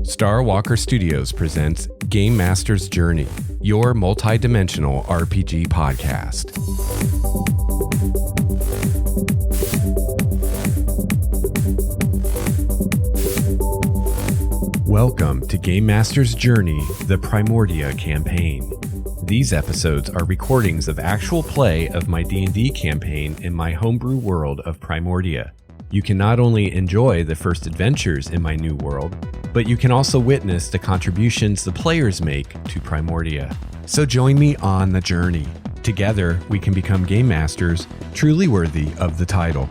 Star Walker Studios presents Game Master's Journey, your multi-dimensional RPG podcast. Welcome to Game Master's Journey, the Primordia campaign. These episodes are recordings of actual play of my D&D campaign in my homebrew world of Primordia. You can not only enjoy the first adventures in my new world, but you can also witness the contributions the players make to Primordia. So join me on the journey. Together, we can become game masters truly worthy of the title.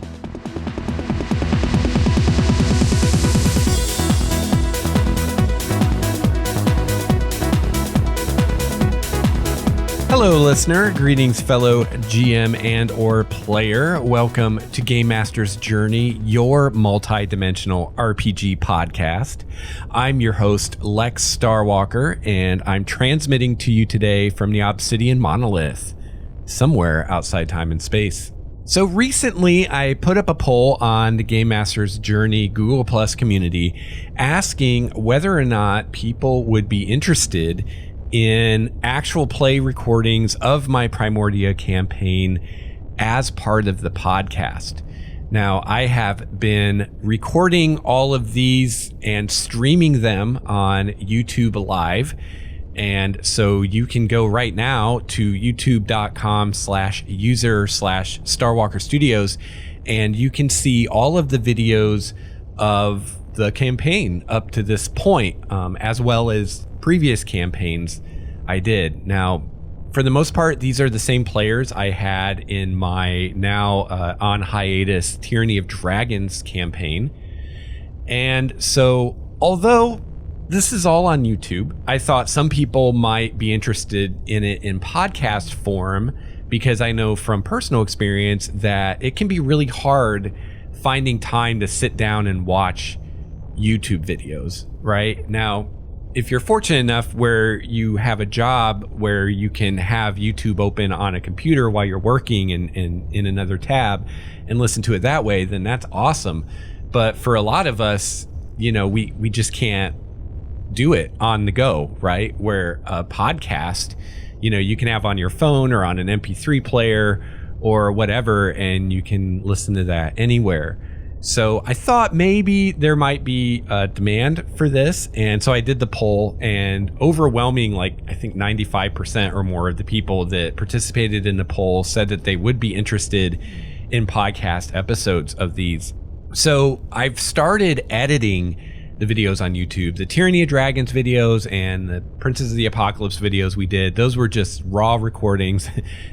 Hello, listener. Greetings, fellow GM and or player. Welcome to Game Master's Journey, your multi-dimensional RPG podcast. I'm your host, Lex Starwalker, and I'm transmitting to you today from the Obsidian Monolith, somewhere outside time and space. So recently, I put up a poll on the Game Master's Journey Google Plus community asking whether or not people would be interested in actual play recordings of my Primordia campaign as part of the podcast. Now, I have been recording all of these and streaming them on YouTube Live. And so you can go right now to youtube.com/user/Starwalker Studios, and you can see all of the videos of the campaign up to this point, as well as previous campaigns I did. Now, for the most part, these are the same players I had in my now on hiatus Tyranny of Dragons campaign. And so, although this is all on YouTube, I thought some people might be interested in it in podcast form, because I know from personal experience that it can be really hard finding time to sit down and watch YouTube videos, right? Now, if you're fortunate enough where you have a job where you can have YouTube open on a computer while you're working in another tab and listen to it that way, then that's awesome. But for a lot of us, you know, we just can't do it on the go, right? Where a podcast, you know, you can have on your phone or on an MP3 player or whatever, and you can listen to that anywhere. So I thought maybe there might be a demand for this. And so I did the poll, and overwhelming, like I think 95% or more of the people that participated in the poll said that they would be interested in podcast episodes of these. So I've started editing the videos on YouTube. The Tyranny of Dragons videos and the Princes of the Apocalypse videos we did, those were just raw recordings,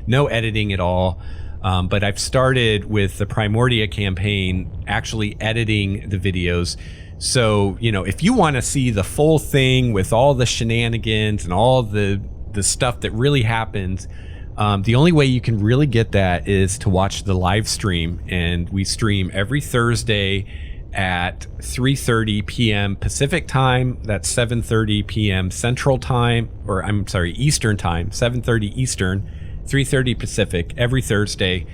no editing at all. But I've started with the Primordia campaign actually editing the videos. So, you know, if you want to see the full thing with all the shenanigans and all the stuff that really happens, the only way you can really get that is to watch the live stream. And we stream every Thursday at 3:30 p.m. Pacific time. That's 7:30 p.m. Central time, or I'm sorry, Eastern time, 7:30 Eastern. 3:30 Pacific every Thursday.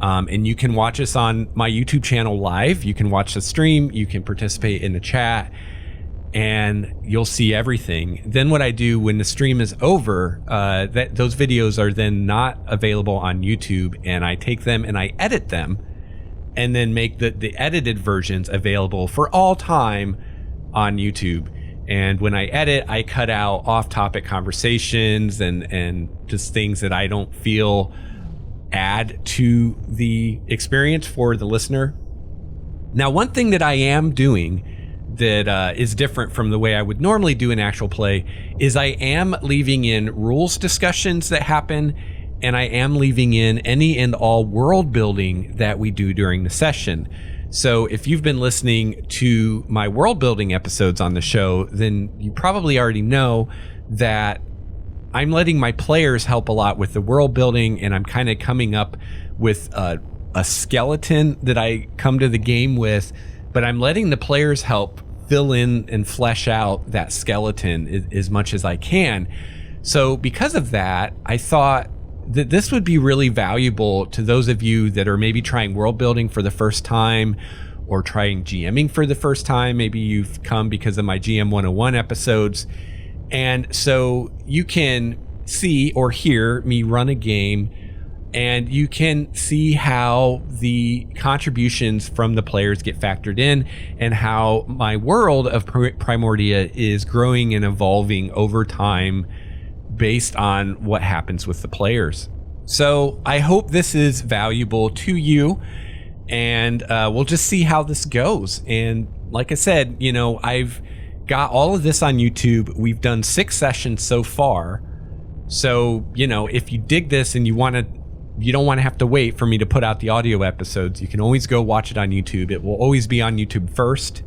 And you can watch us on my YouTube channel live. You can watch the stream. You can participate in the chat, and you'll see everything. Then what I do when the stream is over, those videos are then not available on YouTube, and I take them and I edit them and then make the edited versions available for all time on YouTube. And when I edit, I cut out off-topic conversations and just things that I don't feel add to the experience for the listener. Now, one thing that I am doing that is different from the way I would normally do an actual play is I am leaving in rules discussions that happen, and I am leaving in any and all world building that we do during the session. So if you've been listening to my world building episodes on the show, then you probably already know that I'm letting my players help a lot with the world building, and I'm kind of coming up with a skeleton that I come to the game with, but I'm letting the players help fill in and flesh out that skeleton as much as I can. So because of that, I thought that this would be really valuable to those of you that are maybe trying world building for the first time, or trying GMing for the first time. Maybe you've come because of my GM 101 episodes. And so you can see or hear me run a game, and you can see how the contributions from the players get factored in and how my world of Primordia is growing and evolving over time based on what happens with the players. So I hope this is valuable to you, and we'll just see how this goes. And like I said, you know, I've got all of this on YouTube. We've done 6 sessions so far. So, you know, if you dig this and you don't want to have to wait for me to put out the audio episodes, you can always go watch it on YouTube. It will always be on YouTube first.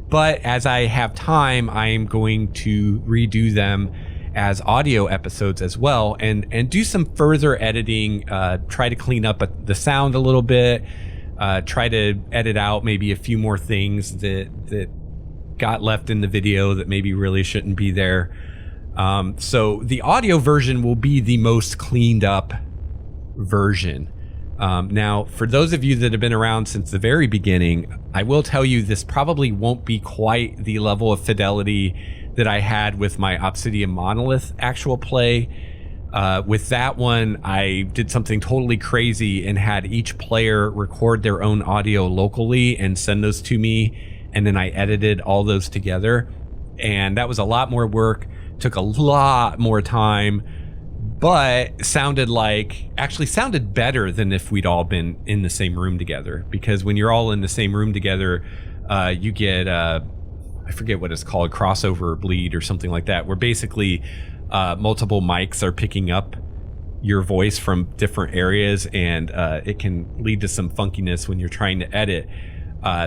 But as I have time, I am going to redo them as audio episodes as well, and do some further editing, try to clean up the sound a little bit, try to edit out maybe a few more things that got left in the video that maybe really shouldn't be there. So the audio version will be the most cleaned up version. Now, for those of you that have been around since the very beginning, I will tell you this probably won't be quite the level of fidelity that I had with my Obsidian Monolith actual play. With that one, I did something totally crazy and had each player record their own audio locally and send those to me, and then I edited all those together. And that was a lot more work, took a lot more time, but actually sounded better than if we'd all been in the same room together. Because when you're all in the same room together, you get I forget what it's called, crossover bleed or something like that, where basically multiple mics are picking up your voice from different areas, and it can lead to some funkiness when you're trying to edit.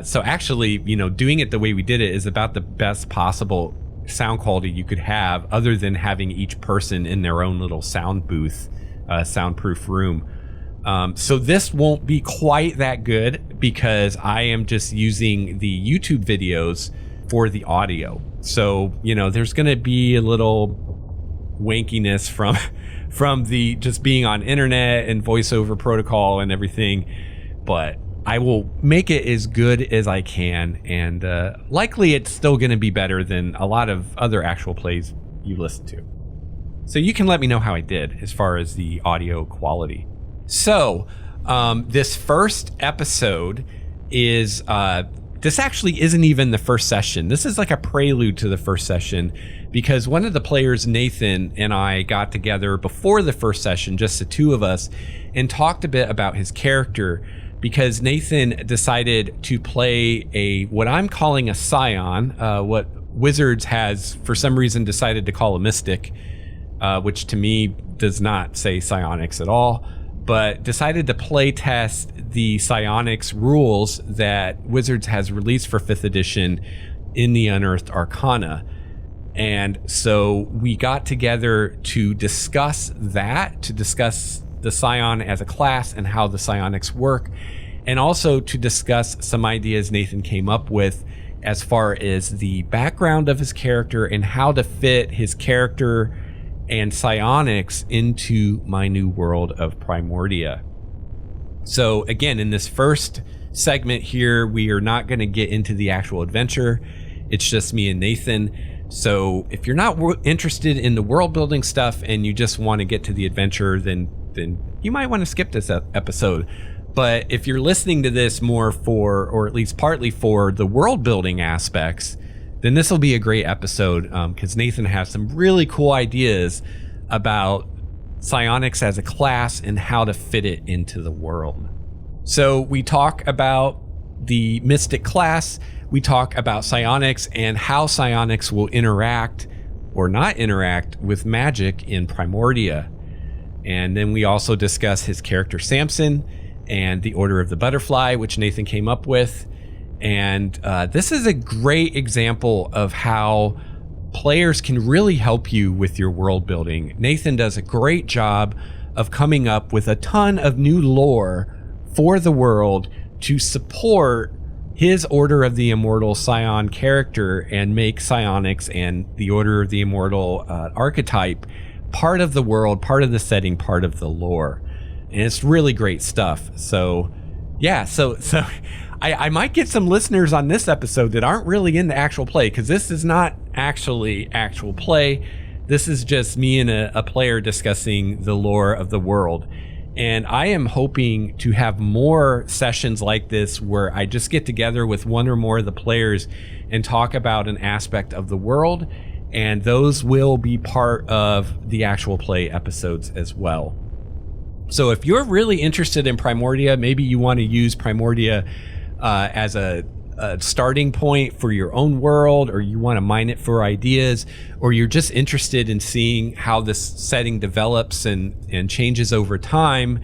So actually, you know, doing it the way we did it is about the best possible sound quality you could have, other than having each person in their own little sound booth, soundproof room. So this won't be quite that good because I am just using the YouTube videos for the audio. So, you know, there's going to be a little wankiness from the just being on internet and voiceover protocol and everything, but I will make it as good as I can, and likely it's still going to be better than a lot of other actual plays you listen to. So you can let me know how I did as far as the audio quality. So this first episode is this actually isn't even the first session. This is like a prelude to the first session, because one of the players, Nathan, and I got together before the first session, just the two of us, and talked a bit about his character, because Nathan decided to play what I'm calling a psion, what Wizards has for some reason decided to call a mystic, which to me does not say psionics at all, but decided to play test the psionics rules that Wizards has released for 5th edition in the Unearthed Arcana. And so we got together to discuss that, to discuss the psion as a class and how the psionics work, and also to discuss some ideas Nathan came up with as far as the background of his character and how to fit his character and psionics into my new world of Primordia. So again, in this first segment here, we are not going to get into the actual adventure. It's just me and Nathan. So if you're not interested in the world building stuff and you just want to get to the adventure, then you might want to skip this episode. But if you're listening to this more for, or at least partly for, the world building aspects, then this will be a great episode, because Nathan has some really cool ideas about psionics as a class and how to fit it into the world. So we talk about the mystic class, we talk about psionics and how psionics will interact or not interact with magic in Primordia. And then we also discuss his character Samson and the Order of the Butterfly, which Nathan came up with. And this is a great example of how players can really help you with your world building. Nathan does a great job of coming up with a ton of new lore for the world to support his Order of the Immortal Psion character and make psionics and the Order of the Immortal archetype part of the world, part of the setting, part of the lore. And it's really great stuff. So yeah, so I might get some listeners on this episode that aren't really into actual play, because this is not actually actual play. This is just me and a player discussing the lore of the world. And I am hoping to have more sessions like this where I just get together with one or more of the players and talk about an aspect of the world. And those will be part of the actual play episodes as well. So if you're really interested in Primordia, maybe you want to use Primordia as a starting point for your own world, or you want to mine it for ideas, or you're just interested in seeing how this setting develops and changes over time,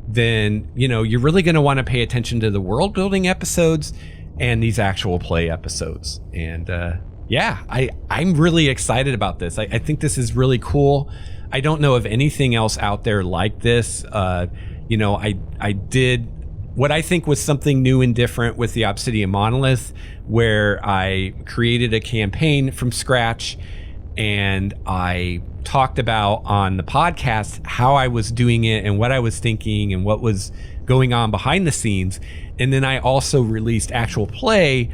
then you're really going to want to pay attention to the world building episodes and these actual play episodes. And I'm really excited about this. I think this is really cool. I don't know of anything else out there like this. I did what I think was something new and different with the Obsidian Monolith, where I created a campaign from scratch, and I talked about on the podcast how I was doing it and what I was thinking and what was going on behind the scenes. And then I also released actual play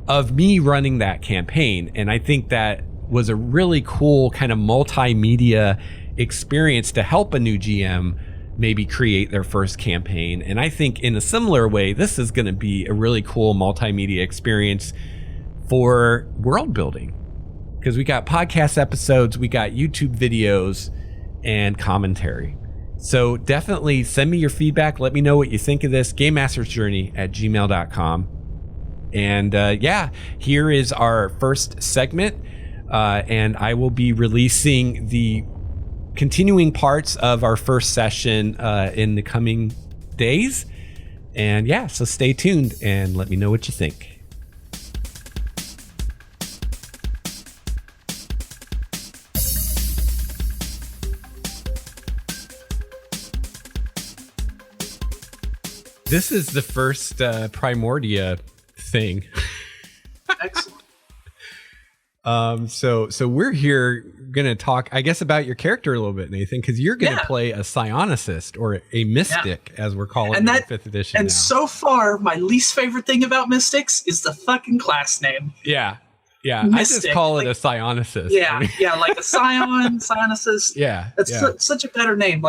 of me running that campaign. And I think that was a really cool kind of multimedia experience to help a new GM maybe create their first campaign. And I think in a similar way, this is going to be a really cool multimedia experience for world building, because we got podcast episodes, we got YouTube videos, and commentary. So definitely send me your feedback. Let me know what you think of this. GameMastersJourney@gmail.com. And here is our first segment. And I will be releasing the continuing parts of our first session in the coming days. And so stay tuned and let me know what you think. This is the first Primordia thing. Excellent. So we're here gonna talk, I guess, about your character a little bit, Nathan, because you're gonna play a psionicist, or a mystic, as we're calling it in 5th edition. And now. So far, my least favorite thing about mystics is the fucking class name. Yeah. Mystic. I just call it a psionicist. Like a scion, psionicist. That's such a better name.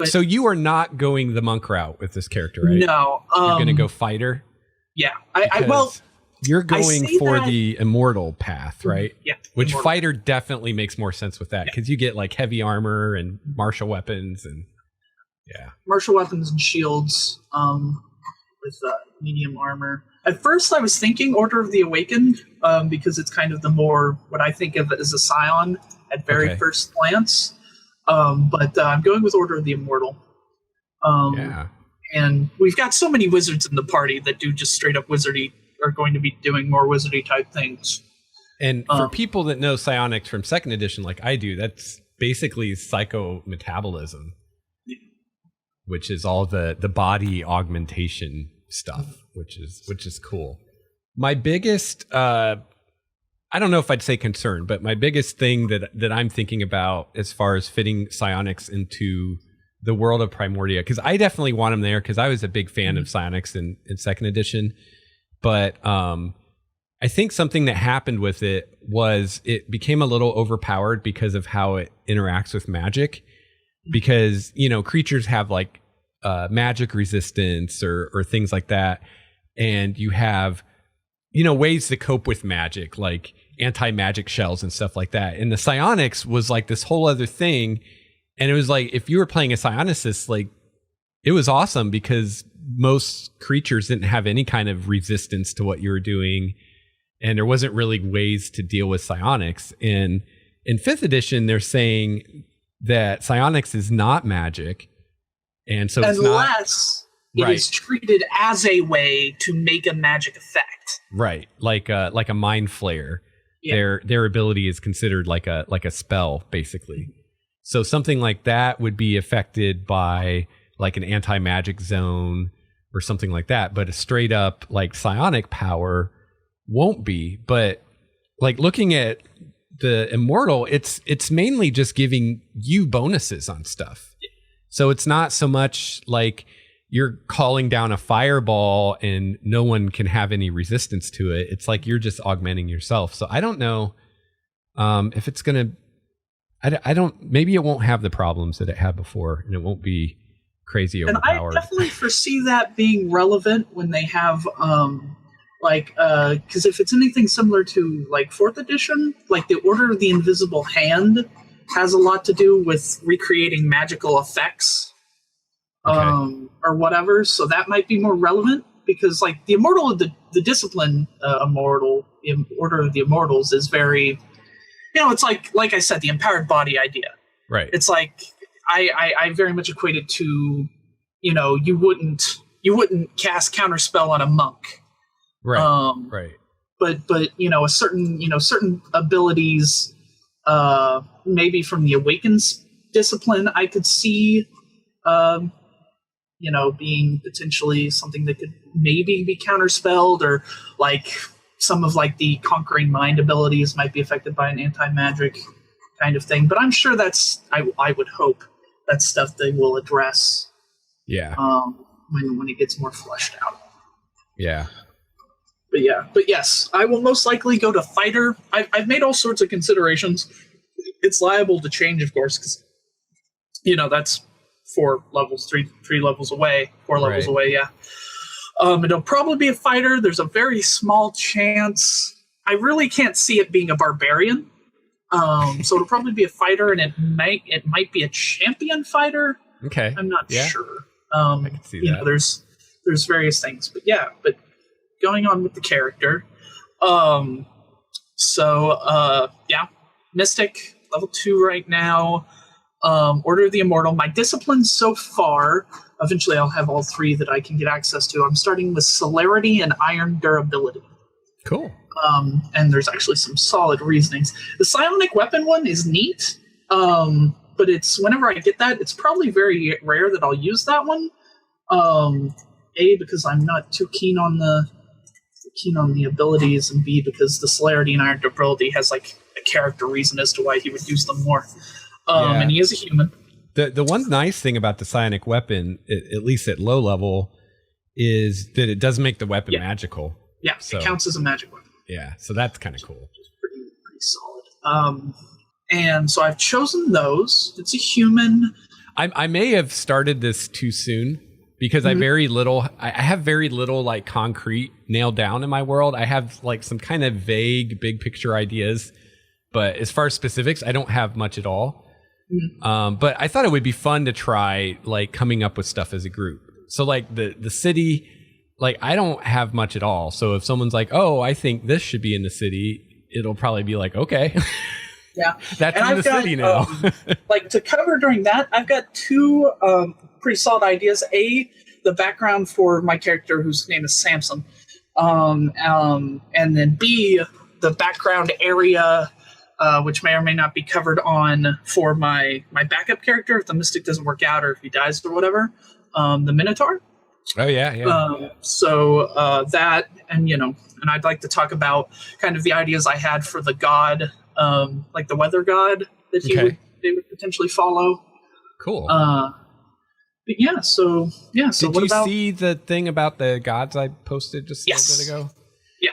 So you are not going the monk route with this character, right? No. You're gonna go fighter. Yeah. You're going for the immortal path, right? Yeah. Which immortal. Fighter definitely makes more sense with that, because you get like heavy armor and martial weapons and martial weapons and shields with medium armor. At first I was thinking Order of the Awakened, because it's kind of the more what I think of as a scion at very first glance. But I'm going with Order of the Immortal. And we've got so many wizards in the party that do just straight up wizardy, are going to be doing more wizardy type things. And for people that know psionics from 2nd edition like I do, that's basically psychometabolism, which is all the body augmentation stuff, which is cool. My biggest I don't know if I'd say concern, but my biggest thing that I'm thinking about as far as fitting psionics into the world of Primordia, because I definitely want them there, because I was a big fan of psionics in 2nd edition. But I think something that happened with it was it became a little overpowered because of how it interacts with magic. Because, creatures have like magic resistance or things like that. And you have, ways to cope with magic, like anti-magic shells and stuff like that. And the psionics was like this whole other thing. And it was like, if you were playing a psionicist, like, it was awesome because most creatures didn't have any kind of resistance to what you were doing, and there wasn't really ways to deal with psionics. And in 5th edition, they're saying that psionics is not magic, and so it's unless it is treated as a way to make a magic effect, right? Like a mind flare. Yeah. Their ability is considered like a spell, basically. So something like that would be affected by like an anti-magic zone or something like that, but a straight up like psionic power won't be. But like looking at the Immortal, it's mainly just giving you bonuses on stuff. So it's not so much like, you're calling down a fireball and no one can have any resistance to it. It's like you're just augmenting yourself. So I don't know if it's going to, I don't, maybe it won't have the problems that it had before, and it won't be crazy overpowered. And I definitely foresee that being relevant when they have, because if it's anything similar to like 4th edition, like the Order of the Invisible Hand has a lot to do with recreating magical effects, or whatever. So that might be more relevant, because like the Immortal, the discipline Immortal, Order of the Immortals is very, it's like I said, the empowered body idea. Right. It's like I very much equate it to, you wouldn't cast counterspell on a monk. Right. Right. But a certain abilities, maybe from the Awakens discipline, I could see, being potentially something that could maybe be counterspelled, or like some of like the Conquering Mind abilities might be affected by an anti-magic kind of thing. But I'm sure I would hope that's stuff they will address. Yeah. When it gets more fleshed out. Yeah. But yes, I will most likely go to fighter. I've made all sorts of considerations. It's liable to change, of course, because that's 4 levels, 3 levels away, 4 levels away. Yeah. It'll probably be a fighter. There's a very small chance. I really can't see it being a barbarian. So it'll probably be a fighter, and it might be a champion fighter. Okay. I'm not sure. I can see that. There's various things, but going on with the character. Mystic, level 2 right now. Order of the Immortal. My disciplines so far, eventually I'll have all 3 that I can get access to. I'm starting with Celerity and Iron Durability. Cool. And there's actually some solid reasonings. The psionic weapon one is neat, but it's whenever I get that, it's probably very rare that I'll use that one. Because I'm not too keen on the abilities, and B, because the Celerity and Iron Durability has like a character reason as to why he would use them more. And he is a human. The one nice thing about the psionic weapon, at least at low level, is that it does make the weapon magical. Yeah, so it counts as a magic weapon. Yeah, so that's kind of cool. Which is pretty solid. And so I've chosen those. It's a human. I may have started this too soon, because I have very little like concrete nailed down in my world. I have like some kind of vague big picture ideas, but as far as specifics, I don't have much at all. But I thought it would be fun to try like coming up with stuff as a group. So like the city, like I don't have much at all. So if someone's like, oh, I think this should be in the city, it'll probably be like, okay. Yeah. That's in the city now. Like to cover during that, I've got 2 pretty solid ideas. A, the background for my character, whose name is Samson. And then B, the background area, which may or may not be covered on for my backup character if the Mystic doesn't work out or if he dies or whatever. The Minotaur. Oh yeah. So that, and and I'd like to talk about kind of the ideas I had for the god, like the weather god that they would potentially follow. Cool. But so did you see the thing about the gods I posted just a little bit ago? Yeah,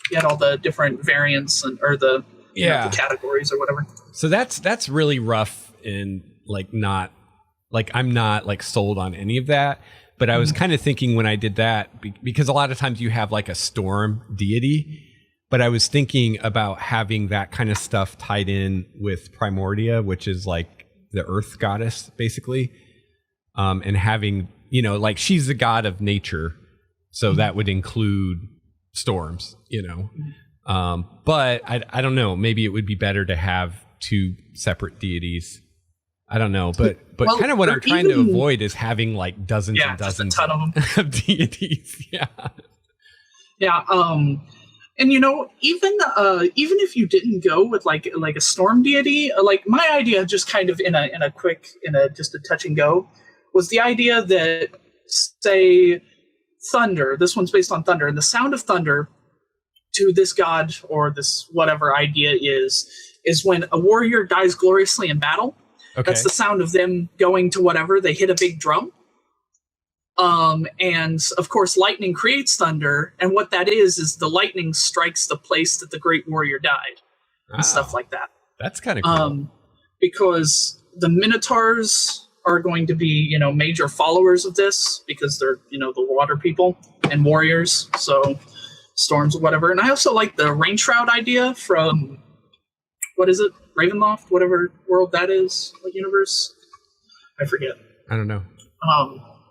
you had all the different variants or the the categories or whatever. So that's really rough, and like not like I'm not like sold on any of that. But I was kind of thinking when I did that, because a lot of times you have like a storm deity, but I was thinking about having that kind of stuff tied in with Primordia, which is like the earth goddess, basically. And having, like she's the god of nature. So that would include storms, but I don't know, maybe it would be better to have 2 separate deities. I don't know, but kind of what I'm trying to avoid is having like dozens and dozens of them. of deities. Yeah. Yeah. And even if you didn't go with like a storm deity, like my idea, just kind of in a touch and go, was the idea that, say, thunder. This one's based on thunder, and the sound of thunder to this god or this whatever idea is when a warrior dies gloriously in battle. Okay. That's the sound of them going to whatever. They hit a big drum. And of course, lightning creates thunder, and what that is the lightning strikes the place that the great warrior died, and stuff like that. That's kind of cool. Because the Minotaurs are going to be, major followers of this, because they're, the water people and warriors, so storms or whatever. And I also like the rain shroud idea from, what is it? Ravenloft, whatever world that is, what universe? I forget. I don't know.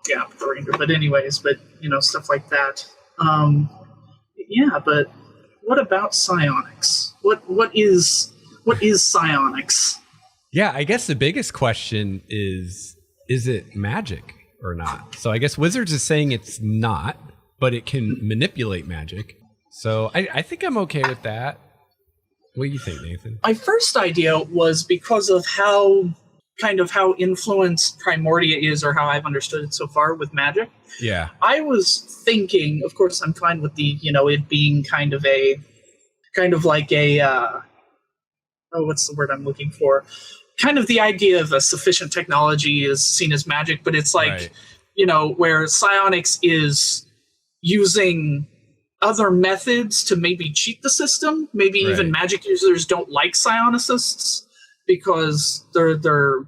Yeah, the ranger. But anyways, stuff like that. Yeah, but what about psionics? What is psionics? Yeah, I guess the biggest question is it magic or not? So I guess Wizards is saying it's not, but it can manipulate magic. So I think I'm okay with that. What do you think, Nathan? My first idea was because of how influenced Primordia is, or how I've understood it so far with magic. Yeah. I was thinking, of course, I'm fine with the, it being kind of like a, what's the word I'm looking for? Kind of the idea of a sufficient technology is seen as magic, but it's like, right. Where psionics is using other methods to maybe cheat the system. Maybe right. Even magic users don't like psionicists because they're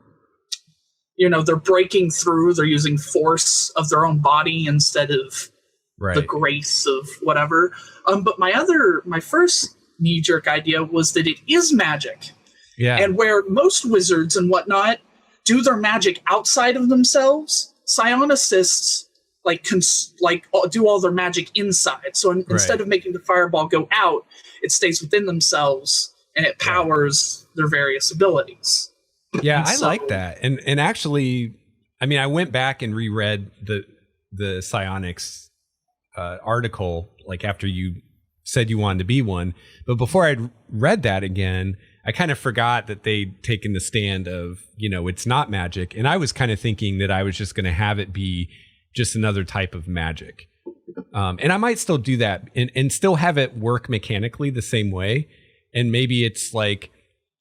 breaking through. They're using force of their own body instead of right. The grace of whatever. But my first knee-jerk idea was that it is magic. Yeah. And where most wizards and whatnot do their magic outside of themselves, psionicists do all their magic inside. So instead of making the fireball go out, it stays within themselves and it powers their various abilities. Yeah, I like that. And actually, I mean, I went back and reread the psionics article, like after you said you wanted to be one. But before I'd read that again, I kind of forgot that they'd taken the stand of, it's not magic. And I was kind of thinking that I was just going to have it be just another type of magic. And I might still do that and still have it work mechanically the same way. And maybe it's like,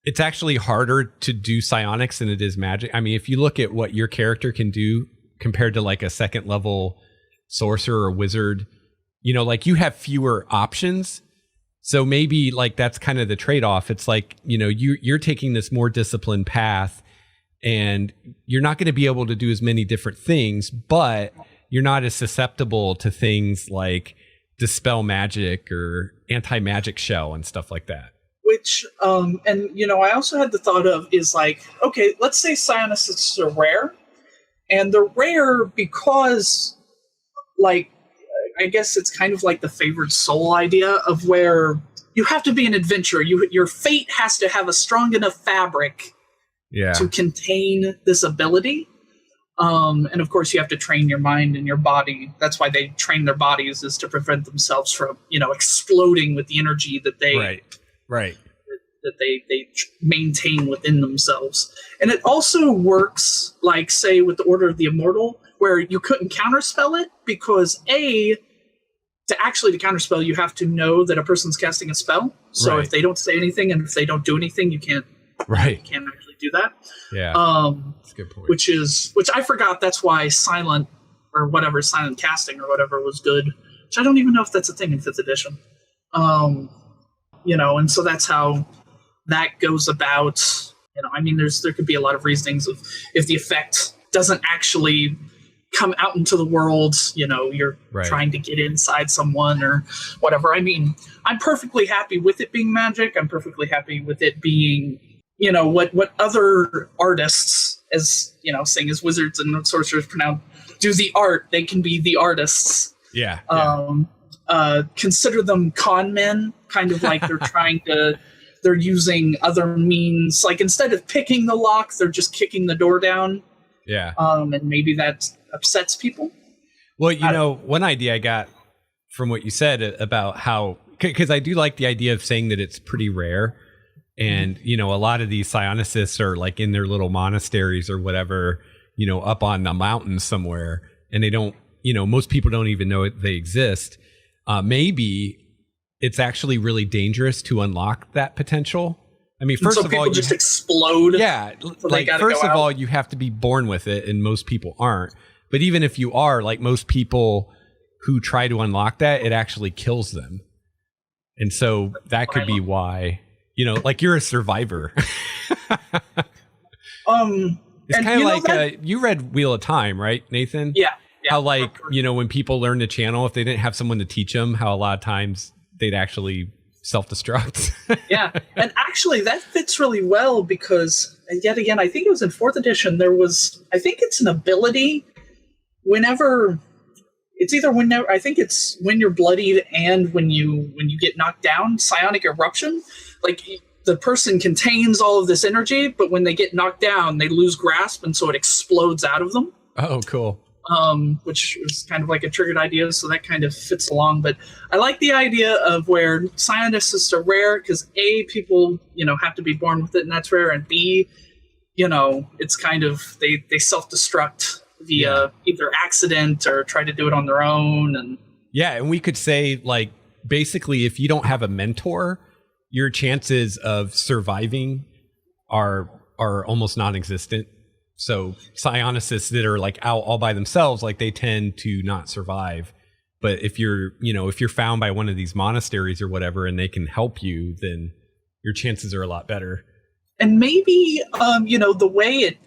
it's actually harder to do psionics than it is magic. I mean, if you look at what your character can do compared to like a second level sorcerer or wizard, like you have fewer options. So maybe like that's kind of the trade-off. It's like, you're taking this more disciplined path and you're not going to be able to do as many different things, but you're not as susceptible to things like dispel magic or anti-magic shell and stuff like that. Which, I also had the thought of is like, okay, let's say psionicists are rare, and they're rare because, like, I guess it's kind of like the favored soul idea of where you have to be an adventurer. Your fate has to have a strong enough fabric to contain this ability. And of course, you have to train your mind and your body. That's why they train their bodies, is to prevent themselves from, exploding with the energy that they right. that they maintain within themselves. And it also works, like, say, with the Order of the Immortal, where you couldn't counterspell it because to counterspell, you have to know that a person's casting a spell. So if they don't say anything and if they don't do anything, you can't actually do that. Yeah. That's a good point. Which I forgot. That's why silent casting or whatever was good. Which I don't even know if that's a thing in 5th edition. And so that's how that goes about. I mean, there could be a lot of reasonings of if the effect doesn't actually come out into the world, you're trying to get inside someone or whatever. I mean, I'm perfectly happy with it being magic. I'm perfectly happy with it being, what other artists, as, seeing as wizards and sorcerers do the art, they can be the artists. Yeah. Consider them con men, kind of like they're using other means. Like, instead of picking the lock, they're just kicking the door down. Yeah. And maybe that upsets people. Well, one idea I got from what you said about how, because I do like the idea of saying that it's pretty rare. And, a lot of these psionicists are like in their little monasteries or whatever, up on the mountain somewhere. And they don't, most people don't even know they exist. Maybe it's actually really dangerous to unlock that potential. I mean, first of all, just explode. Yeah. Like, first of all, you have to be born with it, and most people aren't. But even if you are, like most people who try to unlock that, it actually kills them. And so that could be why, like you're a survivor. It's kind of like you read Wheel of Time, right, Nathan? Yeah. How like, when people learn to channel, if they didn't have someone to teach them, how a lot of times they'd actually self-destruct. Yeah. And actually that fits really well because yet again, I think it was in 4th edition, I think it's an ability I think it's when you're bloodied and when you get knocked down, psionic eruption, like the person contains all of this energy, but when they get knocked down, they lose grasp, and so it explodes out of them. Oh, cool. Which is kind of like a triggered idea, so that kind of fits along. But I like the idea of where psionists are rare because A, people, have to be born with it, and that's rare, and B, it's kind of, they self-destruct via either accident or try to do it on their own. And we could say, like, basically, if you don't have a mentor, your chances of surviving are almost non-existent. So psionicists that are like out all by themselves, like they tend to not survive. But if you're found by one of these monasteries or whatever, and they can help you, then your chances are a lot better. And maybe, the way it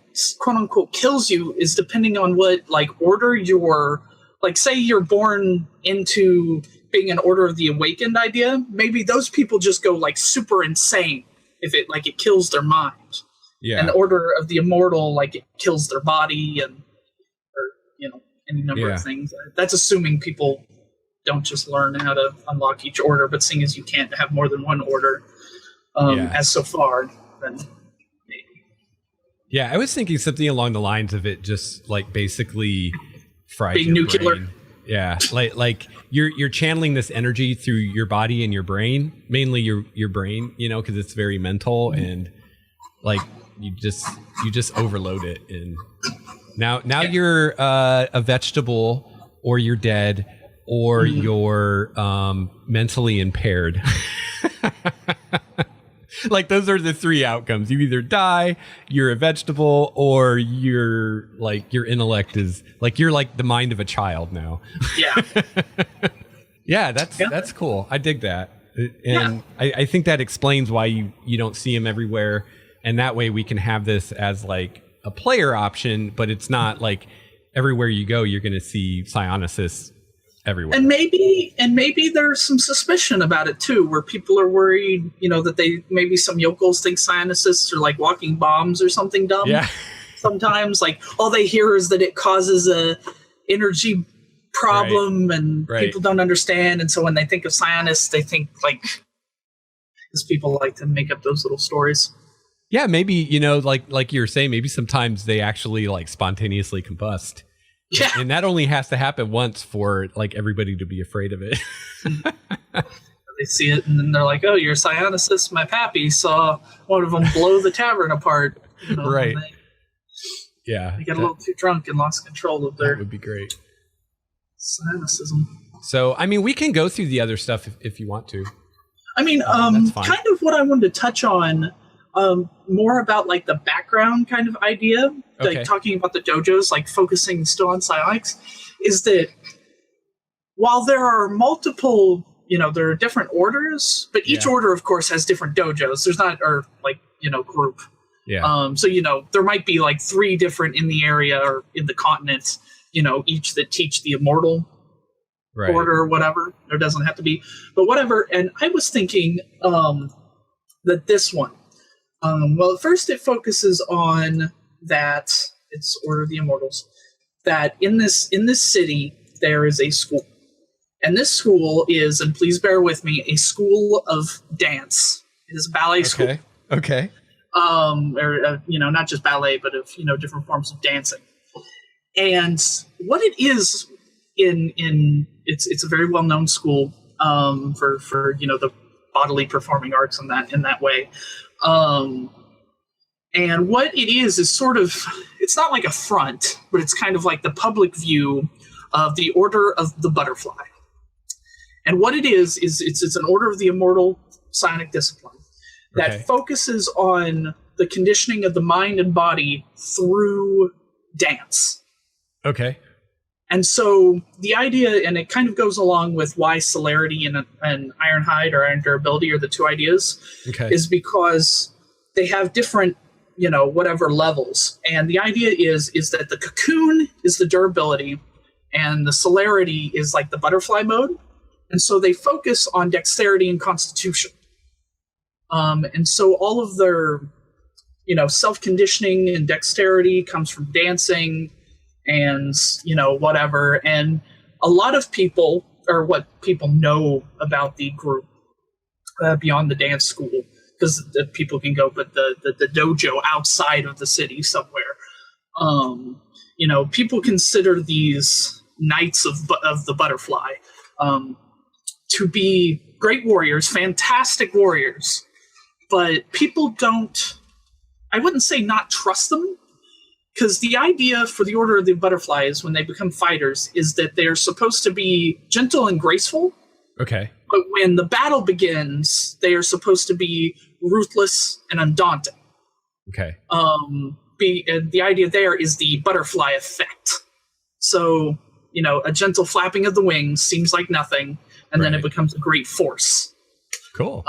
quote unquote kills you is depending on what like order you're, like say you're born into being an Order of the Awakened idea, maybe those people just go like super insane if it kills their mind. Yeah. And the Order of the Immortal, like it kills their body or any number of things. That's assuming people don't just learn how to unlock each order, but seeing as you can't have more than one order as so far, then maybe. Yeah, I was thinking something along the lines of it just like basically fries being your nuclear. Brain. Yeah, like you're channeling this energy through your body and your brain, mainly your brain, because it's very mental, and like you just overload it, and now you're a vegetable, or you're dead, or you're mentally impaired. Like those are the 3 outcomes. You either die, you're a vegetable, or your intellect is like you're like the mind of a child now. Yeah. Yeah, that's cool. I dig that. And I think that explains why you don't see him everywhere. And that way we can have this as like a player option, but it's not like everywhere you go, you're going to see psionicists everywhere. And maybe there's some suspicion about it too, where people are worried, that maybe some yokels think psionicists are like walking bombs or something dumb. Yeah. Sometimes like all they hear is that it causes a energy problem, and people don't understand. And so when they think of psionists, they think like, because people like to make up those little stories. Yeah, maybe, like you were saying, maybe sometimes they actually like spontaneously combust. Yeah. And that only has to happen once for like everybody to be afraid of it. They see it and then they're like, "Oh, you're a psionicist. My pappy saw one of them blow the tavern apart." Right. They got a little too drunk and lost control of their. That would be great. Psionicism. So, I mean, we can go through the other stuff if you want to. I mean, kind of what I wanted to touch on. More about like the background kind of idea, like talking about the dojos, like focusing still on psionics, is that while there are multiple, there are different orders, but each order, of course, has different dojos. There's not, group. Yeah. So, there might be like 3 different in the area or in the continent, each that teach the Immortal order or whatever. There doesn't have to be, but whatever. And I was thinking that this one, well, at first it focuses on that it's Order of the Immortals, that in this city there is a school, and this school is, and please bear with me, a school of dance. It is a ballet school. Okay. Not just ballet, but of different forms of dancing. And what it is it's a very well known school for the bodily performing arts in that way. And what it is sort of, it's not like a front, but it's kind of like the public view of the Order of the Butterfly. And what it is it's an Order of the Immortal psionic discipline that focuses on the conditioning of the mind and body through dance. Okay. And so the idea, and it kind of goes along with why celerity and ironhide or iron durability are the two ideas, is because they have different, whatever levels. And the idea is that the cocoon is the durability and the celerity is like the butterfly mode. And so they focus on dexterity and constitution. And so all of their, self-conditioning and dexterity comes from dancing and, whatever. And a lot of people, or what people know about the group beyond the dance school, because people can go, but the dojo outside of the city somewhere. People consider these Knights of the Butterfly to be great warriors, fantastic warriors, but people don't, I wouldn't say not trust them, because the idea for the Order of the Butterfly is when they become fighters is that they're supposed to be gentle and graceful. Okay. But when the battle begins, they are supposed to be ruthless and undaunted. Okay. The idea there is the butterfly effect. So, a gentle flapping of the wings seems like nothing, and then it becomes a great force. Cool.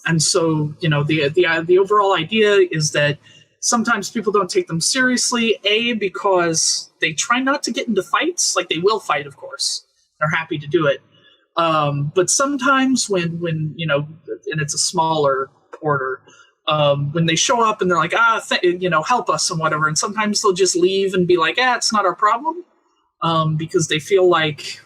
And so, the overall idea is that sometimes people don't take them seriously, because they try not to get into fights. Like, they will fight, of course. They're happy to do it. But sometimes when and it's a smaller order, when they show up and they're like, help us and whatever, and sometimes they'll just leave and be like, it's not our problem, because they feel like,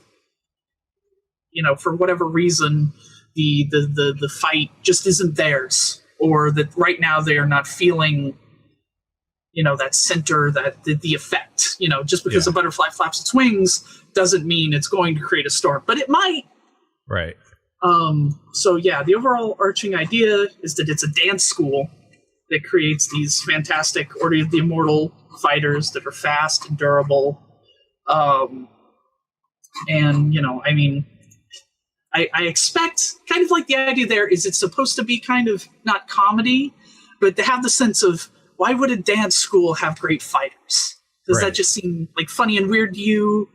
for whatever reason, the fight just isn't theirs, or that right now they are not feeling, that center, that the effect, just because a butterfly flaps its wings doesn't mean it's going to create a storm, but it might. Right. The overall arching idea is that it's a dance school that creates these fantastic Order of the Immortal fighters that are fast and durable. I expect, kind of like the idea there is it's supposed to be kind of not comedy, but to have the sense of, why would a dance school have great fighters? Does that just seem like funny and weird to you?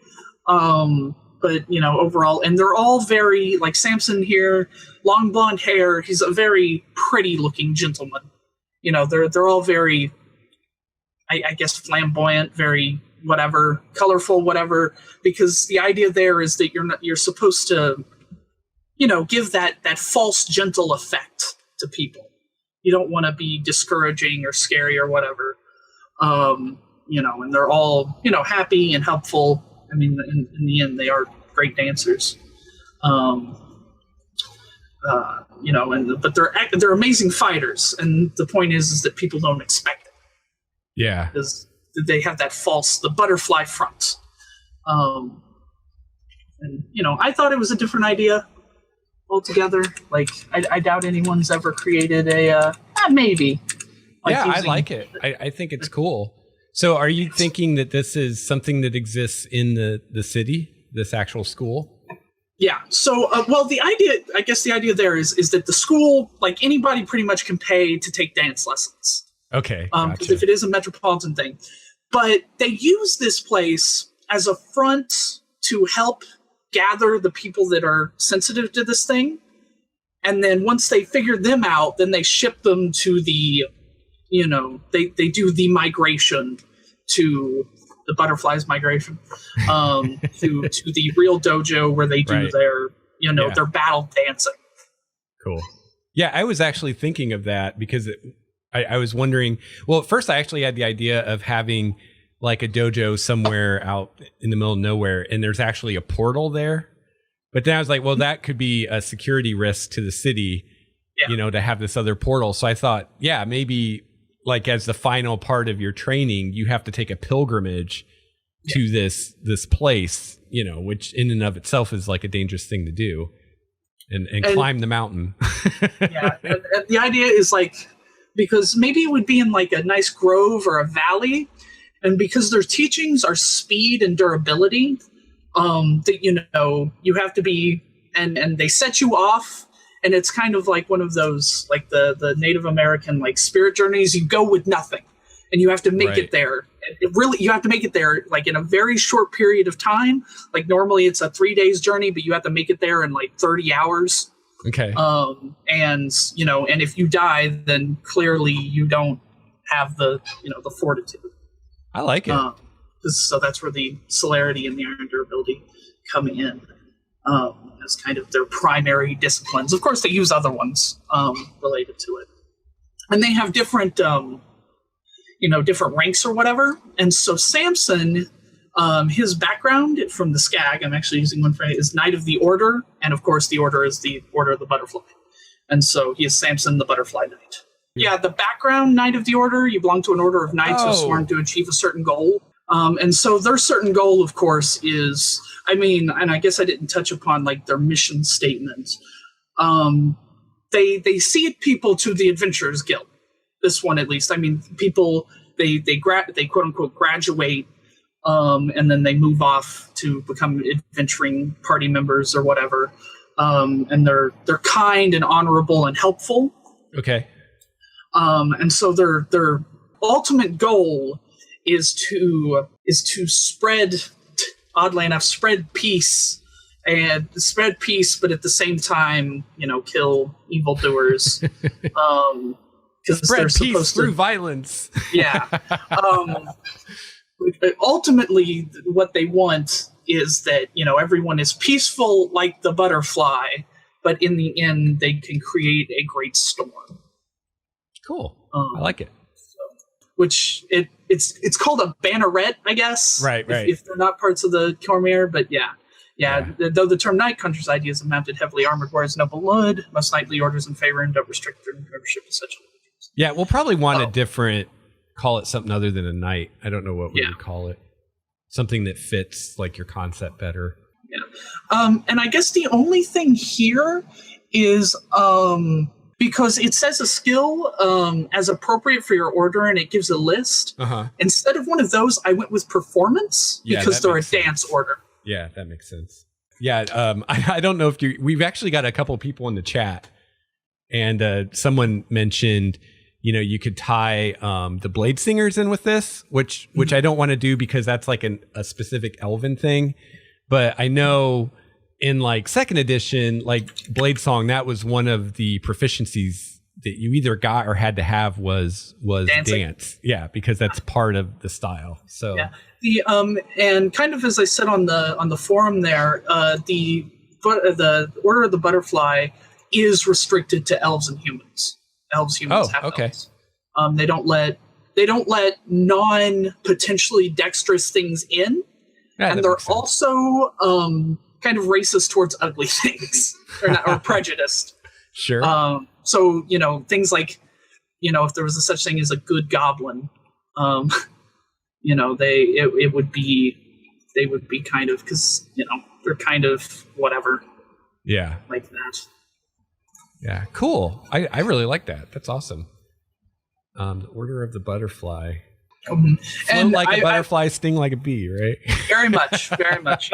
But overall, and they're all very, like Samson here, long blonde hair. He's a very pretty looking gentleman. They're all very, I guess, flamboyant, very whatever, colorful, whatever, because the idea there is that you're supposed to, give that false gentle effect to people. You don't want to be discouraging or scary or whatever. And they're all, happy and helpful. I mean, in the end, they are great dancers. But they're amazing fighters. And the point is that people don't expect it. Yeah. Because they have the butterfly front. I thought it was a different idea altogether. Like, I doubt anyone's ever created maybe. I like it. I think it's cool. So are you thinking that this is something that exists in the city, this actual school? Yeah. So, the idea there is that the school, like anybody pretty much can pay to take dance lessons. Okay. Because if it is a metropolitan thing. But they use this place as a front to help gather the people that are sensitive to this thing. And then once they figure them out, then they ship them to the, they do the migration to the butterflies migration to the real dojo where they do their, their battle dancing. Cool. Yeah, I was actually thinking of that because I was wondering, well, at first I actually had the idea of having like a dojo somewhere out in the middle of nowhere, and there's actually a portal there. But then I was like, well, that could be a security risk to the city, to have this other portal. So I thought, maybe like as the final part of your training, you have to take a pilgrimage to this place, which in and of itself is like a dangerous thing to do, and climb the mountain. And the idea is like, because maybe it would be in like a nice grove or a valley, and because their teachings are speed and durability, that you have to be, and they set you off, and it's kind of like one of those, like the Native American like spirit journeys. You go with nothing, and you have to make it there. You have to make it there like in a very short period of time. Like normally it's a 3 days journey, but you have to make it there in like 30 hours. Okay. And if you die, then clearly you don't have the fortitude. I like it. So that's where the celerity and the iron durability come in as kind of their primary disciplines. Of course, they use other ones related to it, and they have different different ranks or whatever. And so Samson, his background from the Skag, I'm actually using one for it, is Knight of the Order, and of course the Order is the Order of the Butterfly, and so he is Samson, the Butterfly Knight. Yeah, the background Knight of the Order, you belong to an order of knights who are sworn to achieve a certain goal. And so their certain goal, of course, is, and I guess I didn't touch upon like their mission statement. They seed people to the Adventurers Guild. This one, at least. People, they quote unquote graduate, and then they move off to become adventuring party members or whatever. And they're kind and honorable and helpful. Okay. And so their ultimate goal is to spread, oddly enough, spread peace, but at the same time, kill evildoers. Because spread peace through violence. Yeah. Ultimately, what they want is that everyone is peaceful like the butterfly, but in the end, they can create a great storm. Cool. I like it. Which it's called a banneret, I guess. Right. If they're not parts of the Cormier, but yeah. Though the term knight conjures ideas of mounted, heavily armored warriors, noble blood, most knightly orders in favor and don't restrict their membership to such. Yeah, we'll probably want a different, call it something other than a knight. I don't know what we would call it. Something that fits like your concept better. Yeah. And I guess the only thing here is because it says a skill as appropriate for your order, and it gives a list. Instead of one of those, I went with performance because they're a dance order. Yeah, that makes sense. Yeah, I don't know if we've actually got a couple people in the chat, and someone mentioned, you could tie the Blade Singers in with this, which I don't want to do because that's like a specific Elven thing. But I know in like second edition, like Blade Song, that was one of the proficiencies that you either got or had to have was dance. Yeah, because that's part of the style. So the and kind of as I said on the forum there, the Order of the Butterfly is restricted to elves and humans. Humans have elves. They don't let non-potentially dexterous things in, and they're also kind of racist towards ugly things or prejudiced. Sure. So things like if there was a such thing as a good goblin, they would be kind of, because they're kind of whatever. Yeah. Like that. Yeah, cool. I really like that. That's awesome. The Order of the Butterfly. Float like a butterfly, sting like a bee, right? Very much, very much.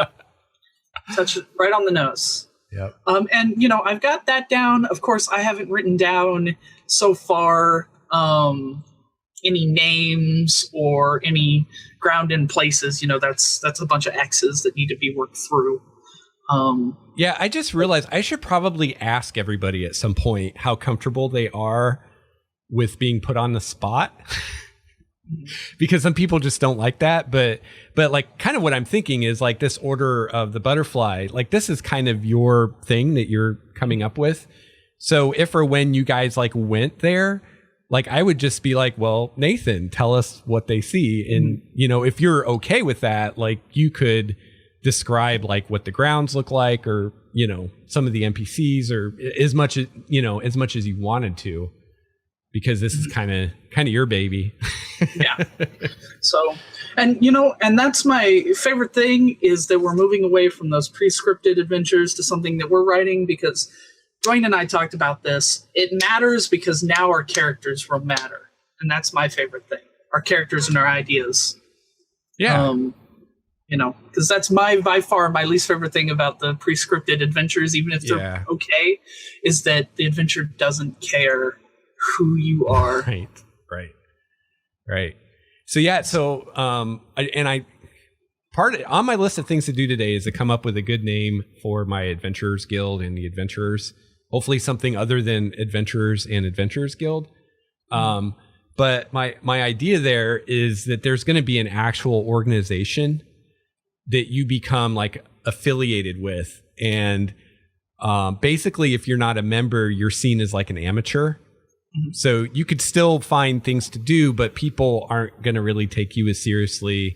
Touch it right on the nose. Yep. And I've got that down. Of course, I haven't written down so far any names or any ground in places. That's a bunch of X's that need to be worked through. Yeah, I just realized I should probably ask everybody at some point how comfortable they are with being put on the spot. Because some people just don't like that, but like kind of what I'm thinking is like this Order of the Butterfly, like this is kind of your thing that you're coming up with. So if or when you guys like went there, like I would just be like, well, Nathan, tell us what they see. And, if you're okay with that, like you could describe like what the grounds look like, or, some of the NPCs, or as much as you wanted to, because this is kind of your baby. Yeah. So, and that's my favorite thing, is that we're moving away from those pre-scripted adventures to something that we're writing, because Dwayne and I talked about this. It matters because now our characters will matter. And that's my favorite thing. Our characters and our ideas. Yeah. Because that's by far my least favorite thing about the pre-scripted adventures, even if they're okay, is that the adventure doesn't care who you are. Right. Part on my list of things to do today is to come up with a good name for my Adventurers Guild and the Adventurers. Hopefully something other than Adventurers and Adventurers Guild. But my idea there is that there's going to be an actual organization that you become like affiliated with. And basically, if you're not a member, you're seen as like an amateur. So you could still find things to do, but people aren't going to really take you as seriously.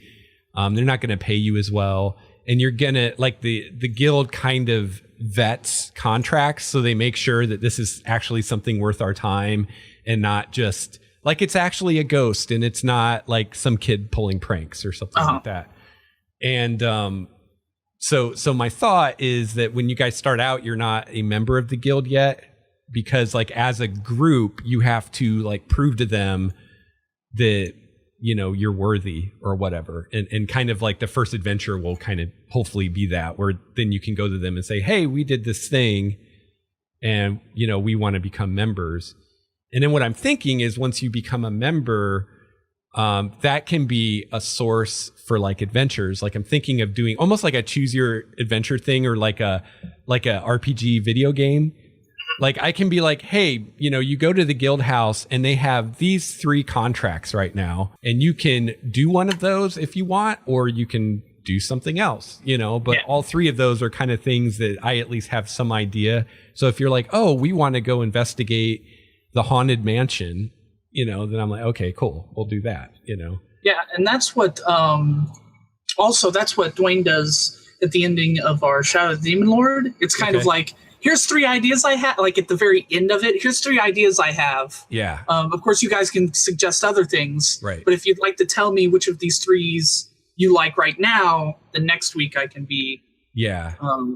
They're not going to pay you as well. And you're going to, like, the guild kind of vets contracts. So they make sure that this is actually something worth our time and not just like it's actually a ghost and it's not like some kid pulling pranks or something like that. And so my thought is that when you guys start out, you're not a member of the guild yet, because like as a group, you have to like prove to them that, you know, you're worthy or whatever. And kind of like the first adventure will kind of hopefully be that, where then you can go to them and say, hey, we did this thing and, you know, we want to become members. And then what I'm thinking is once you become a member, that can be a source for like adventures. Like I'm thinking of doing almost like a choose your adventure thing, or like a RPG video game. Like I can be like, hey, you know, you go to the guild house and they have these 3 contracts right now, and you can do one of those if you want, or you can do something else, you know, but all 3 of those are kind of things that I at least have some idea. So if you're like, oh, we want to go investigate the haunted mansion, you know, then I'm like, okay, cool, we'll do that, you know? Yeah. And that's what, also that's what Dwayne does at the ending of our Shadow of the Demon Lord. It's kind of like, here's 3 ideas I have, like at the very end of it, here's 3 ideas I have. Yeah. Of course, you guys can suggest other things. Right. But if you'd like to tell me which of these 3s you like right now, then next week I can be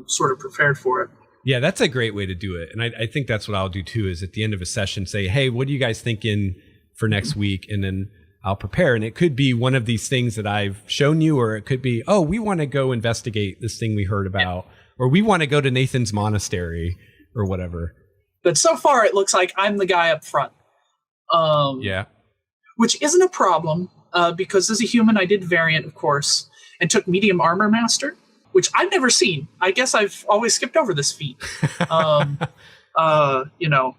sort of prepared for it. Yeah, that's a great way to do it. And I think that's what I'll do too, is at the end of a session say, hey, what are you guys thinking for next week? And then I'll prepare. And it could be one of these things that I've shown you, or it could be, oh, we want to go investigate this thing we heard about, or we want to go to Nathan's monastery or whatever. But so far it looks like I'm the guy up front. Which isn't a problem, because as a human I did variant, of course, and took medium armor master, which I've never seen. I guess I've always skipped over this feat. You know,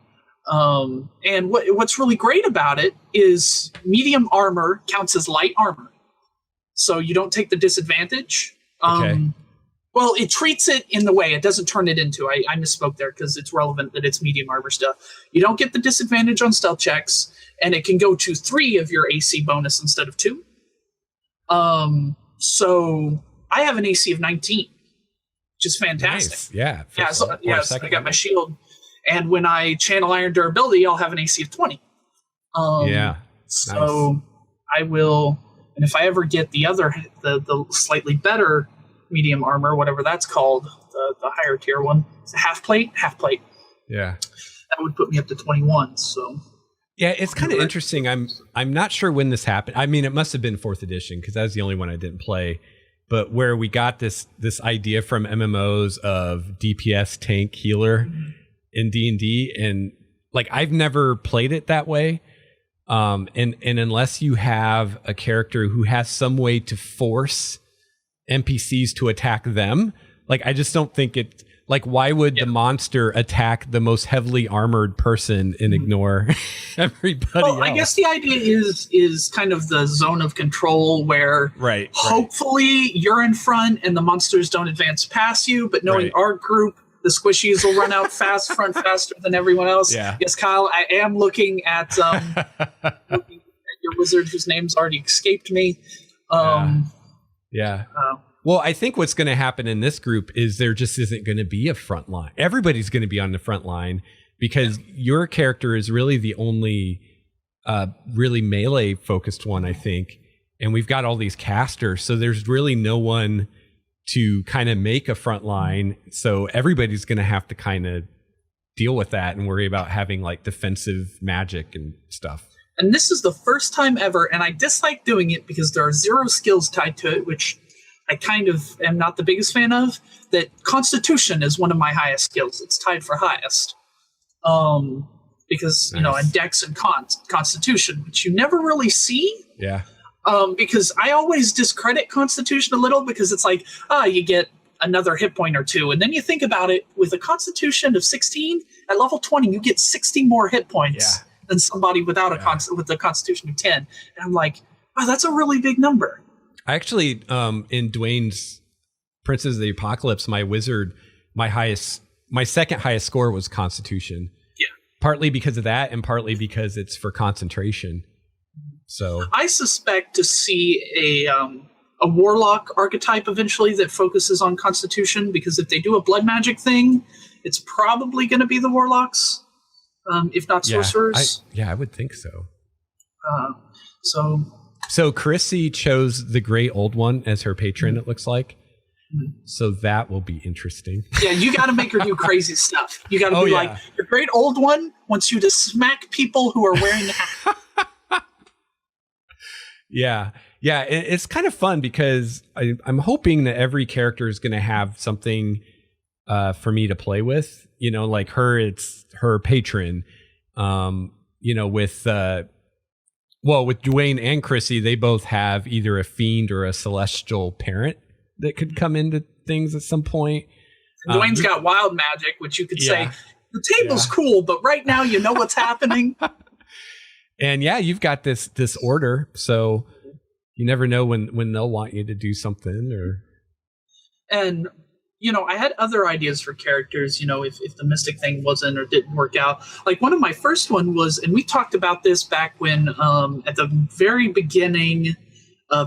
and what's really great about it is medium armor counts as light armor. So you don't take the disadvantage. Well, it treats it in the way. It doesn't turn it into. I misspoke there because it's relevant that it's medium armor stuff. You don't get the disadvantage on stealth checks, and it can go to 3 of your AC bonus instead of 2. So I have an AC of 19, which is fantastic. Nice. I got my shield. And when I channel Iron Durability, I'll have an AC of 20. So I will, and if I ever get the slightly better medium armor, whatever that's called, the higher tier one, it's a half plate. Yeah. That would put me up to 21. So yeah, it's kind of interesting. I'm not sure when this happened. I mean, it must have been 4th edition because that was the only one I didn't play. But where we got this idea from MMOs of DPS tank healer in D&D, and like I've never played it that way. And unless you have a character who has some way to force NPCs to attack them, like I just don't think it. Like, why would the monster attack the most heavily armored person and ignore everybody else? I guess the idea is kind of the zone of control where hopefully you're in front and the monsters don't advance past you, but knowing our group, the squishies will run out faster than everyone else. Yeah. Yes, Kyle, I am looking at your wizard whose name's already escaped me. Well, I think what's going to happen in this group is there just isn't going to be a front line. Everybody's going to be on the front line because your character is really the only really melee focused one, I think. And we've got all these casters, so there's really no one to kind of make a front line. So everybody's going to have to kind of deal with that and worry about having like defensive magic and stuff. And this is the first time ever, and I dislike doing it because there are 0 skills tied to it, which I kind of am not the biggest fan of, that Constitution is one of my highest skills. It's tied for highest. Because, you know, and Dex and Constitution, which you never really see. Yeah. Because I always discredit Constitution a little because it's like, you get another hit point or two. And then you think about it, with a Constitution of 16, at level 20, you get 60 more hit points than somebody without with a Constitution of 10. And I'm like, wow, that's a really big number. I actually, in Dwayne's Princes of the Apocalypse, my wizard, my second highest score was Constitution. Yeah. Partly because of that, and partly because it's for concentration. So I suspect to see a warlock archetype eventually that focuses on Constitution, because if they do a blood magic thing, it's probably going to be the warlocks, if not sorcerers. I would think so. So Chrissy chose the Great Old One as her patron, it looks like. So that will be interesting. Yeah, you got to make her do crazy stuff. You got to be like, the Great Old One wants you to smack people who are wearing the hat. Yeah. It's kind of fun because I'm hoping that every character is going to have something for me to play with. You know, like her, it's her patron. With Dwayne and Chrissy, they both have either a fiend or a celestial parent that could come into things at some point. Dwayne's got wild magic, which you could say, the table's cool, but right now you know what's happening. And you've got this order, so you never know when they'll want you to do something. And I had other ideas for characters. If the mystic thing wasn't or didn't work out, like one of my first one was, and we talked about this back when at the very beginning,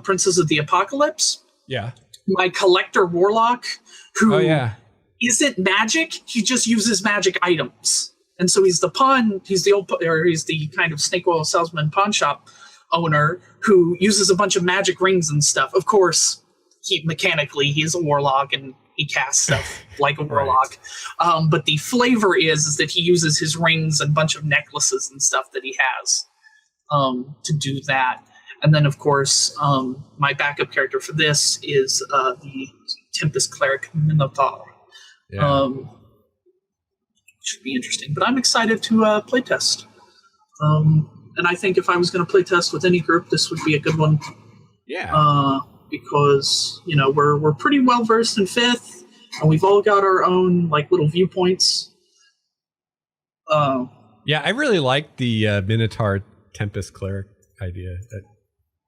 Princes of the Apocalypse. Yeah, my collector warlock who isn't magic; he just uses magic items. And so he's the kind of snake oil salesman pawn shop owner who uses a bunch of magic rings and stuff. Of course, he's a warlock and he casts stuff like a warlock. But the flavor is that he uses his rings and a bunch of necklaces and stuff that he has to do that. And then, of course, my backup character for this is the Tempest Cleric Minotaur. Yeah. Should be interesting, but I'm excited to playtest. And I think if I was going to playtest with any group, this would be a good one. Yeah. Because we're pretty well versed in 5th, and we've all got our own little viewpoints. I really like the Minotaur Tempest Cleric idea.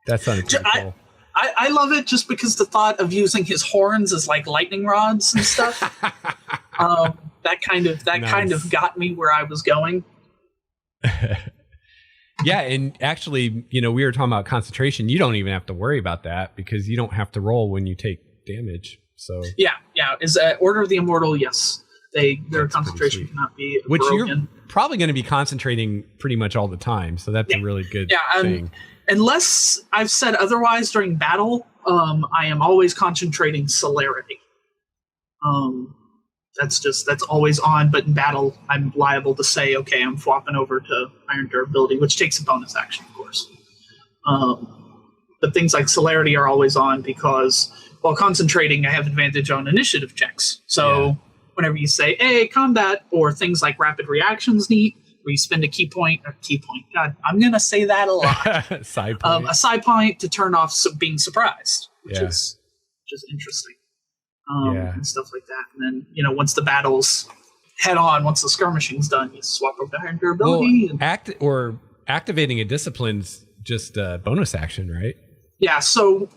That sounded pretty cool. I love it just because the thought of using his horns as lightning rods and stuff. That kind of got me where I was going. Yeah, and actually, we were talking about concentration. You don't even have to worry about that because you don't have to roll when you take damage. So yeah. Is Order of the Immortal? Yes, their concentration cannot be broken. You're probably going to be concentrating pretty much all the time. So that's a really good thing. Unless I've said otherwise during battle, I am always concentrating celerity. That's always on, but in battle, I'm liable to say, okay, I'm flopping over to Iron Durability, which takes a bonus action, of course. But things like celerity are always on because while concentrating, I have advantage on initiative checks. So whenever you say, hey, combat, or things like rapid reactions neat, where you spend a key point. God, I'm going to say that a lot. Side point. A side point to turn off being surprised, which is interesting. And stuff like that. And then, once the battle's head on, once the skirmishing's done, you swap over to Iron Durability. Activating a discipline's just a bonus action, right? Yeah, to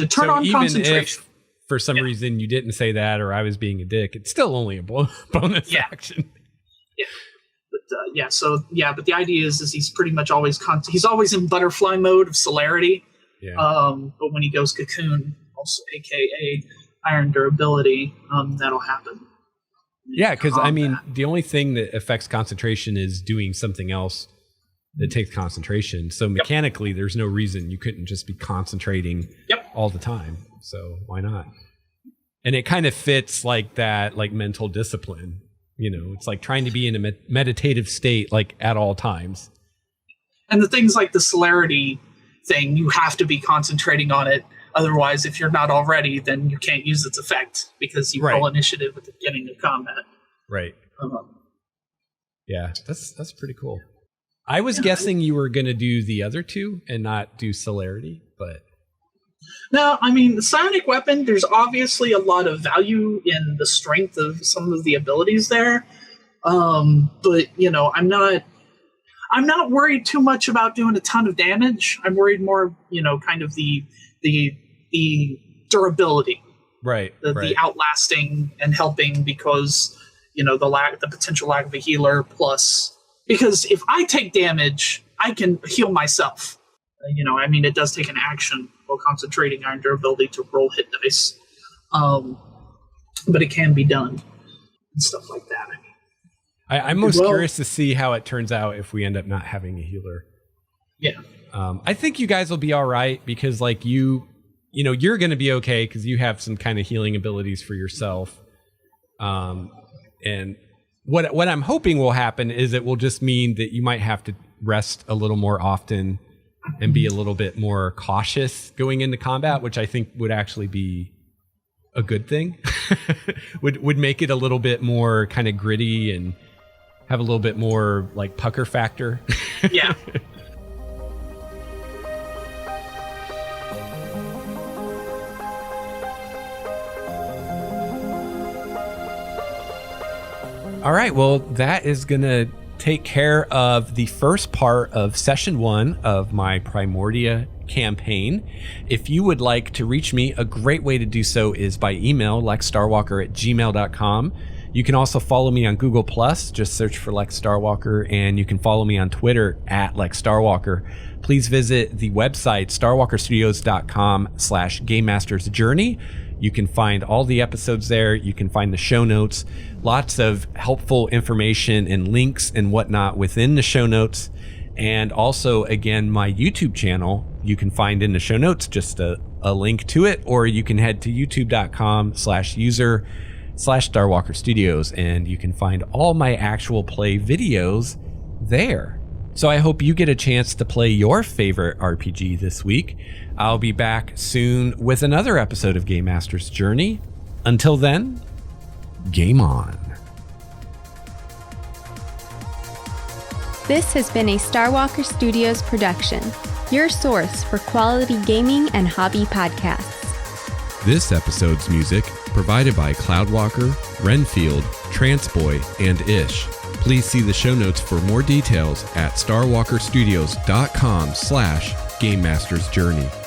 turn on even concentration. If for some reason you didn't say that or I was being a dick, it's still only a bonus action. Yeah. But the idea is he's pretty much always he's always in butterfly mode of celerity. Yeah. But when he goes cocoon, also AKA Iron Durability, that'll happen. Yeah, because the only thing that affects concentration is doing something else that takes concentration. So mechanically, there's no reason you couldn't just be concentrating all the time. So why not? And it kind of fits like that, mental discipline. It's like trying to be in a meditative state, at all times. And the things like the celerity thing, you have to be concentrating on it. Otherwise, if you're not already, then you can't use its effect because you roll initiative at the beginning of combat. Right. That's pretty cool. I was guessing you were going to do the other two and not do celerity, but Now, I mean, the psionic weapon, there's obviously a lot of value in the strength of some of the abilities there. But, you know, I'm not worried too much about doing a ton of damage. I'm worried more, you know, kind of the durability. Right. The outlasting and helping, because, you know, the potential lack of a healer, plus because if I take damage, I can heal myself. You know, I mean, it does take an action while concentrating on your ability to roll hit dice. But it can be done and stuff like that. I mean, I'm most curious to see how it turns out if we end up not having a healer. Yeah. I think you guys will be all right because, like, you know, you're going to be okay because you have some kind of healing abilities for yourself. And what I'm hoping will happen is it will just mean that you might have to rest a little more often and be a little bit more cautious going into combat, which I think would actually be a good thing. would make it a little bit more kind of gritty and have a little bit more like pucker factor. Yeah. All right, well, that is going to take care of the first part of session 1 of my Primordia campaign. If you would like to reach me, a great way to do so is by email, lexstarwalker@gmail.com. You can also follow me on Google+, just search for Lex Starwalker, and you can follow me on Twitter @LexStarwalker. Please visit the website, starwalkerstudios.com/GameMastersJourney. You can find all the episodes there. You can find the show notes, lots of helpful information and links and whatnot within the show notes. And also, again, my YouTube channel, you can find in the show notes just a link to it, or you can head to youtube.com/user/Starwalker Studios, and you can find all my actual play videos there. So I hope you get a chance to play your favorite RPG this week. I'll be back soon with another episode of Game Master's Journey. Until then, game on. This has been a Starwalker Studios production, your source for quality gaming and hobby podcasts. This episode's music provided by Cloudwalker, Renfield, Transboy, and Ish. Please see the show notes for more details at starwalkerstudios.com/GameMastersJourney.